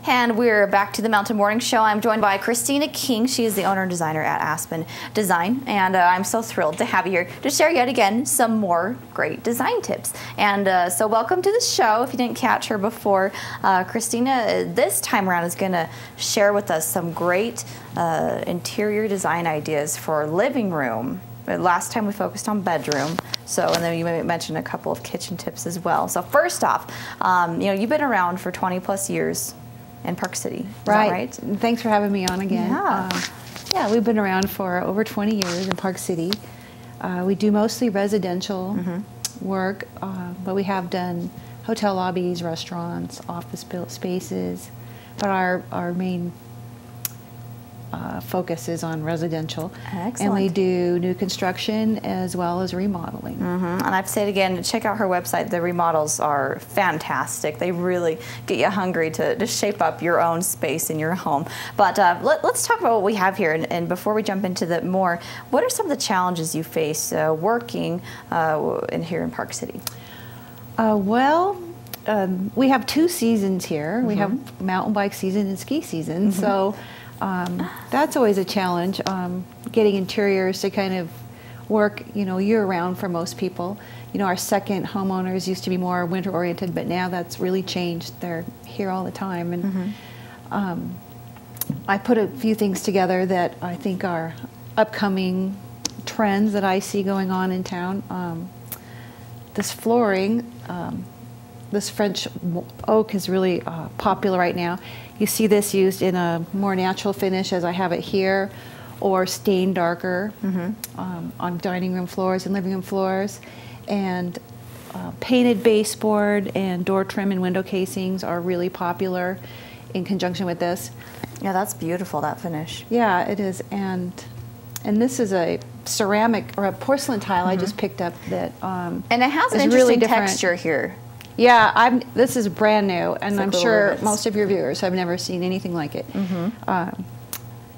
And we're back to the Mountain Morning Show. I'm joined by Christina King. She is the owner and designer at Aspen Design. And I'm so thrilled to have you here to share yet again some more great design tips. And so welcome to the show. If you didn't catch her before, Christina this time around is going to share with us some great interior design ideas for living room. Last time we focused on bedroom, and then you mentioned a couple of kitchen tips as well. So first off, you've been around for 20 plus years in Park City, is that right? Thanks for having me on again. Yeah, we've been around for over 20 years in Park City. We do mostly residential work, but we have done hotel lobbies, restaurants, office built spaces, but our main focus is on residential. Excellent. And we do new construction as well as remodeling. And I have to say it again, check out her website. The remodels are fantastic. They really get you hungry to shape up your own space in your home. But let's talk about what we have here. And before we jump into the more, what are some of the challenges you face working here in Park City? We have two seasons here. We have mountain bike season and ski season. So that's always a challenge, getting interiors to kind of work, year-round for most people. Our second homeowners used to be more winter-oriented, but now that's really changed. They're here all the time. And I put a few things together that I think are upcoming trends that I see going on in town. This flooring, this French oak is really popular right now. You see this used in a more natural finish as I have it here, or stained darker on dining room floors and living room floors. And painted baseboard and door trim and window casings are really popular in conjunction with this. Yeah, that's beautiful, that finish. Yeah, it is. And this is a ceramic or a porcelain tile I just picked up that and it has an interesting really texture here. Yeah, this is brand new, and like I'm sure most of your viewers have never seen anything like it.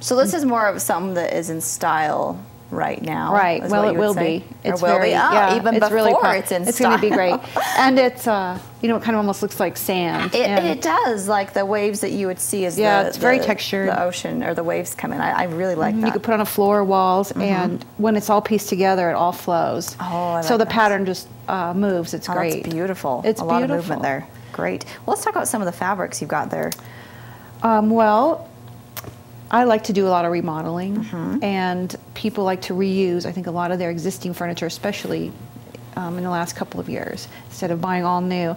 So this is more of something that is in style right now. Right. Well, it will be. It's even it's before really it's in style. It's going to be great, and it's it kind of almost looks like sand. It does, like the waves that you would see as it's very textured. The ocean or the waves come in. I really like that. You could put on a floor, walls, and when it's all pieced together, it all flows. Oh, I like so the that. pattern just moves. It's great. That's beautiful. It's a lot of movement there. Great. Well, let's talk about some of the fabrics you've got there. I like to do a lot of remodeling, and people like to reuse, I think, a lot of their existing furniture, especially in the last couple of years, instead of buying all new.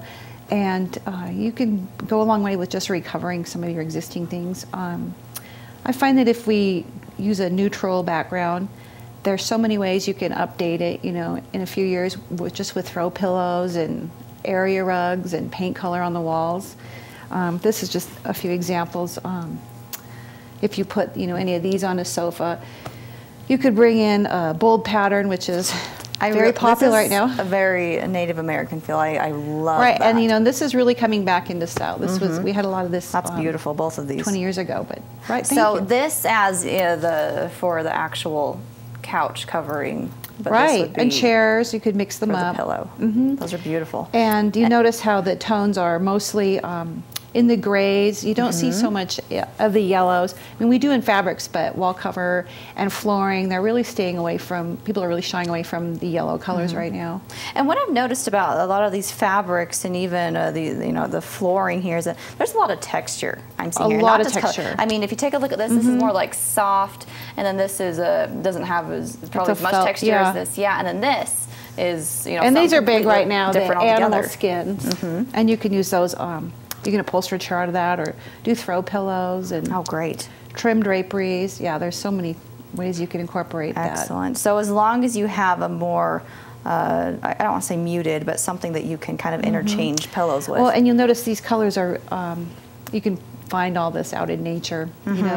And you can go a long way with just recovering some of your existing things. I find that if we use a neutral background, there's so many ways you can update it, in a few years, just with throw pillows and area rugs and paint color on the walls. This is just a few examples. If you put, any of these on a sofa, you could bring in a bold pattern, which is very popular right now. A very Native American feel. I love that. Right, and this is really coming back into style. This we had a lot of this. That's beautiful, both of these. 20 years ago, but So this as for the actual couch covering. But right, and chairs, you could mix them up. The pillow. Those are beautiful. And you notice how the tones are mostly in the grays. You don't see so much of the yellows. I mean, we do in fabrics, but wall cover and flooring, they're really staying away from, people are really shying away from the yellow colors right now. And what I've noticed about a lot of these fabrics and even the flooring here is that there's a lot of texture I'm seeing here. A lot of texture. Color. I mean, if you take a look at this, this is more like soft, and then this is doesn't have probably as much texture as this. Yeah, and then this is, and these are big right now, the animal altogether. Skins. And you can use those, you can upholster a chair out of that, or do throw pillows and great. Trim draperies. Yeah, there's so many ways you can incorporate that. Excellent. So as long as you have a more, I don't want to say muted, but something that you can kind of interchange pillows with. Well, and you'll notice these colors are, you can find all this out in nature,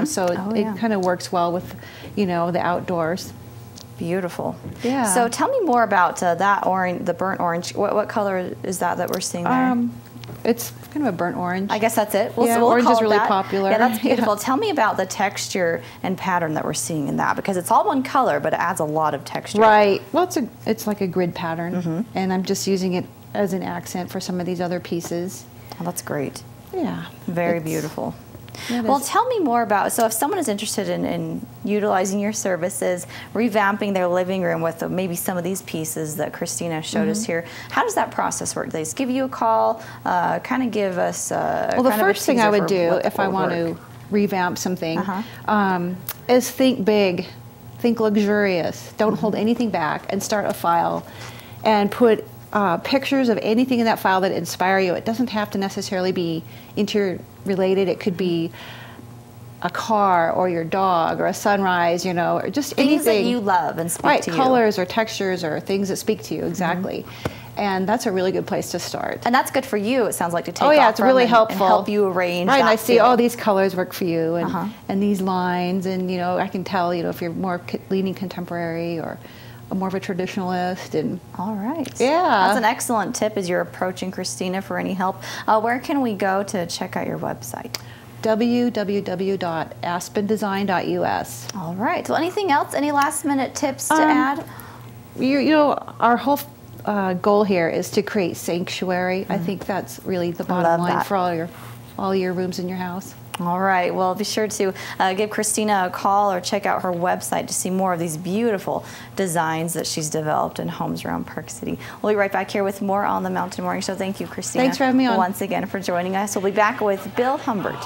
so it kind of works well with, the outdoors. Beautiful. Yeah. So tell me more about that orange, the burnt orange. What color is that we're seeing there? It's kind of a burnt orange. I guess that's it. We'll orange is really popular. Yeah, that's beautiful. Tell me about the texture and pattern that we're seeing in that, because it's all one color, but it adds a lot of texture. Right. Well, it's like a grid pattern, and I'm just using it as an accent for some of these other pieces. Oh, that's great. Yeah. Very beautiful. Yeah, well, tell me more about, so if someone is interested in utilizing your services, revamping their living room with maybe some of these pieces that Christina showed us here, how does that process work? They just give you a call, kind of give us well, the first thing I would do if I want to revamp something is think big, think luxurious, don't hold anything back, and start a file and put pictures of anything in that file that inspire you. It doesn't have to necessarily be interior related. It could be a car or your dog or a sunrise, you know, or just things anything that you love and speak to you. Colors or textures or things that speak to you, exactly. And that's a really good place to start. And that's good for you, it sounds like, to take oh, yeah, off it's really helpful. and help you arrange right, and I that see feel. all these colors work for you, and these lines, and you know, I can tell, you know, if you're more leaning contemporary or more of a traditionalist. And all right, yeah, that's an excellent tip as you're approaching Christina for any help. Where can we go to check out your website? www.aspendesign.us. All right. Well, anything else? Any last minute tips to add? You know, our whole goal here is to create sanctuary. I think that's really the bottom line for all your rooms in your house. All right. Well, be sure to give Christina a call or check out her website to see more of these beautiful designs that she's developed in homes around Park City. We'll be right back here with more on the Mountain Morning Show. Thank you, Christina. Thanks for having me on. Once again for joining us. We'll be back with Bill Humbert.